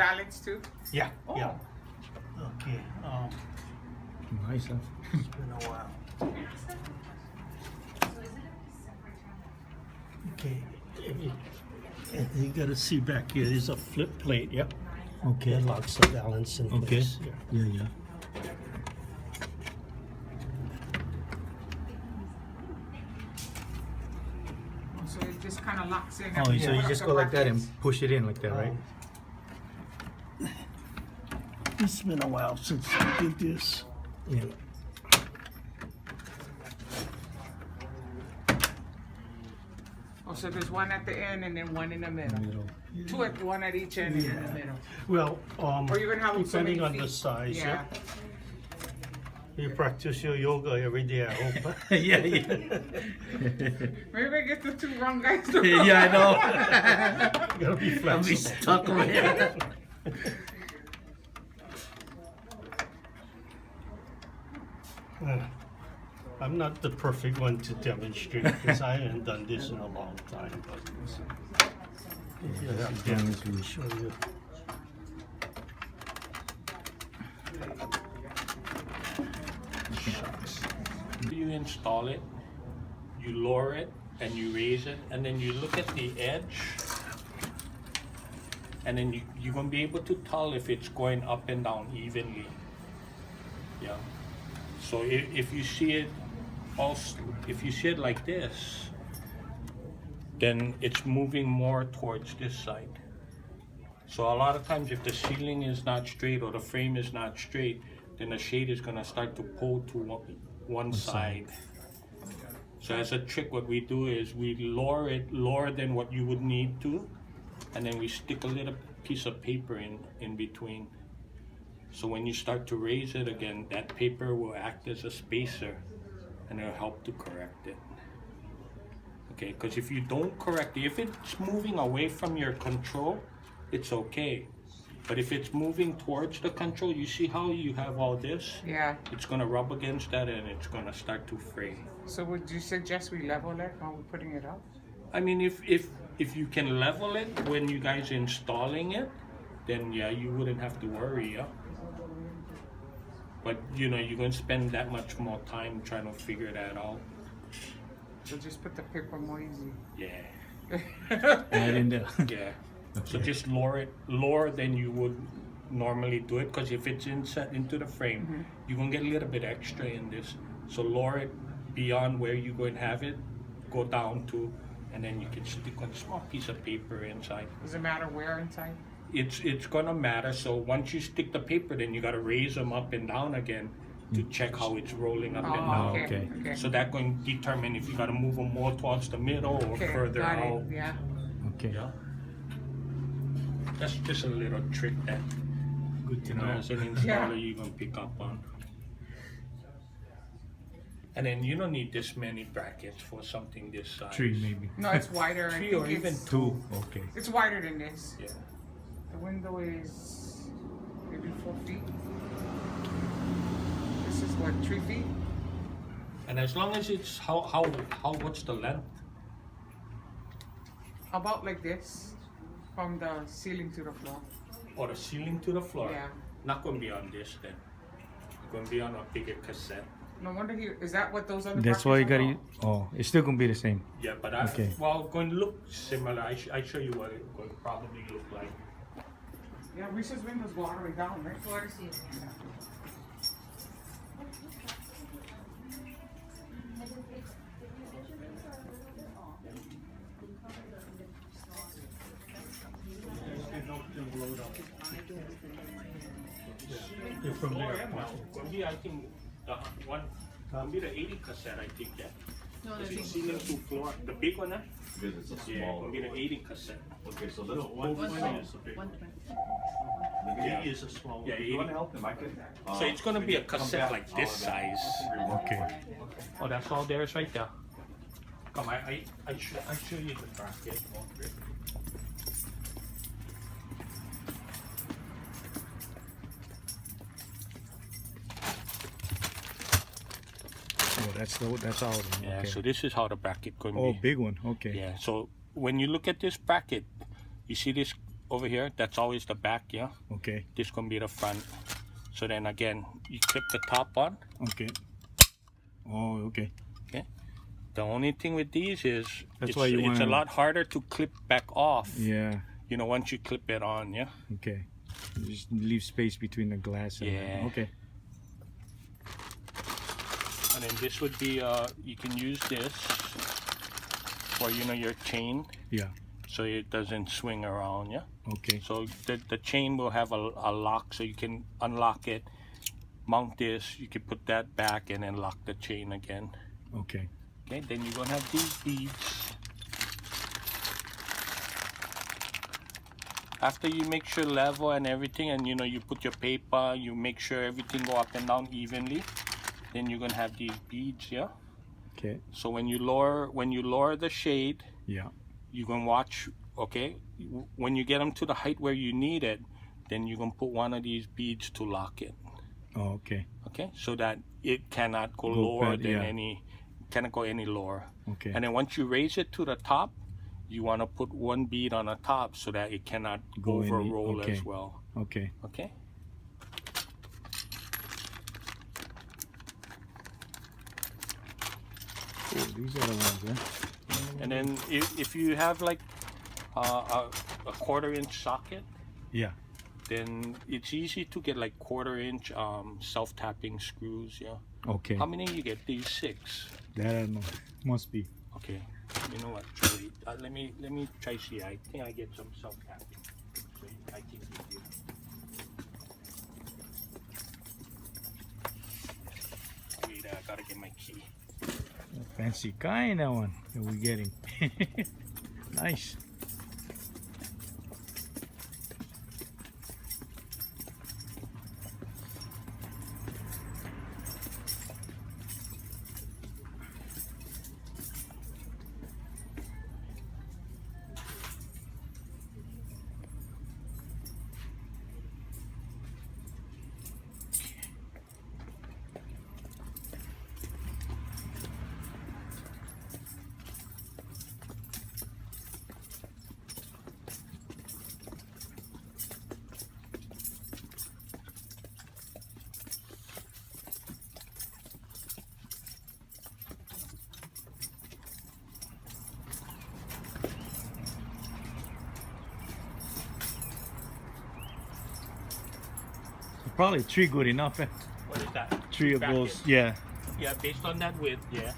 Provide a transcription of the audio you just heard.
balance too? Yeah, Oh. yeah. Okay. Nice, huh? It's been a while. Okay. You gotta see back here. There's a flip plate. Yep. Okay. That locks the balance in Okay. place. Yeah. Yeah. So it just kind of locks in. Oh, so you just go like that and push it in like that, right? It's been a while since I did this. Yeah. Oh, so there's one at the end and then one in the middle. Two at one at each end and in the middle. Well, Or you're gonna have so many depending on the feet. size. Yeah. You practice your yoga every day, I hope. yeah. Maybe I get the two wrong guys to Yeah, I know. You gotta be I'll be flexible. stuck over here. I'm not the perfect one to demonstrate because I haven't done this in a long time. But if you have to show you. You install it, you lower it, and you raise it, and then you look at the edge, and then you're gonna be able to tell if it's going up and down evenly. Yeah. So if you see it also, if you see it like this, then it's moving more towards this side. So a lot of times if the ceiling is not straight or the frame is not straight, then the shade is gonna start to pull to one side. So as a trick, what we do is we lower it lower than what you would need to, and then we stick a little piece of paper in between. So when you start to raise it again, that paper will act as a spacer and it'll help to correct it. Okay, because if you don't correct it, if it's moving away from your control, it's okay. But if it's moving towards the control, you see how you have all this? Yeah. It's gonna rub against that and it's gonna start to fray. So would you suggest we level it while we're putting it up? I mean, if you can level it when you guys are installing it, then yeah, you wouldn't have to worry, yeah. But you know, you're gonna spend that much more time trying to figure that out. So just put the paper more easy. Yeah, Right in there. yeah. So just lower it lower than you would normally do it, because if it's inset into the frame, you're gonna get a little bit extra in this. So lower it beyond where you're going to have it, go down to, and then you can stick a small piece of paper inside. Does it matter where inside? It's gonna matter. So once you stick the paper, then you gotta raise them up and down again to check how it's rolling up and down. Oh, okay. Okay. So that going to determine if you gotta move them more towards the middle or Okay, further got it. out. Yeah. Okay. Yeah. That's just a little trick that Good to you know, know. as an installer you're gonna pick up on. And then you don't need this many brackets for something this size. 3 maybe. No, it's wider. I 3 think or even it's, 2. Okay. it's wider than this. Yeah. The window is maybe 4 feet. This is what, 3 feet? And as long as it's how what's the length? How about like this? From the ceiling to the floor. Or the ceiling to the floor? Yeah. Not gonna be on this then. It's gonna be on a bigger cassette. No wonder is that what those other That's why you brackets gotta. Oh, it's still gonna be the same. Yeah, but Okay. well, going to look similar. I show you what it going to probably look like. are? Yeah, Reese's windows go all the way down, right? Floor to ceiling. You're from there. Gonna be, I think, the one. Gonna be the 80 cassette, I think. Yeah. No, Is there's it ceiling to floor? The big one, huh? Because it's a Yeah, small. gonna be the 80 cassette. Okay, so let's. 120 is a big one. 120. The Yeah. 80 is a small one. Yeah, You 80. wanna help him? I can. So it's gonna be a come cassette back, like this size. Okay. Oh, that's all there is right there. Come, I show you the bracket. Oh, that's all. Yeah. Okay. So this is how the bracket going to Oh, be. big one. Okay. Yeah. So when you look at this bracket, you see this over here, that's always the back, yeah? Okay. This gonna be the front. So then again, you clip the top on, Okay. Oh, okay. okay? The only thing with these is That's why you it's a wanna- lot harder to clip back off, Yeah. you know, once you clip it on, yeah? Okay. Just leave space between the glass and Yeah. okay. And then this would be, you can use this for, you know, your chain, Yeah. so it doesn't swing around, yeah? Okay. So the chain will have a lock, so you can unlock it, mount this, you can put that back and then lock the chain again. Okay. Okay, then you're gonna have these beads. After you make sure level and everything, and you know, you put your paper, you make sure everything go up and down evenly, then you're gonna have these beads, yeah? Okay. So when you lower the shade, Yeah. you can watch, okay? When you get them to the height where you need it, then you can put one of these beads to lock it, Oh, okay. okay? So that it cannot go Go lower bad, than cannot go any lower. Okay. And then once you raise it to the top, you want to put one bead on the top so that it cannot Go any- over roll okay. as well, Okay. okay? Oh, these are the ones, huh? And then if you have like a 1/4-inch socket, Yeah. then it's easy to get like 1/4-inch self-tapping screws, yeah? Okay. How many you get? These 6. That I don't know. Must be. Okay. You know what? Wait, let me try see. I think I get some self-tapping. So I can give you. Wait, I gotta get my key. Fancy kind, that one that we're getting. Nice. Probably 3 good enough. Eh? What is that? 3 of Bracket. those. Yeah. Yeah, based on that width, yeah.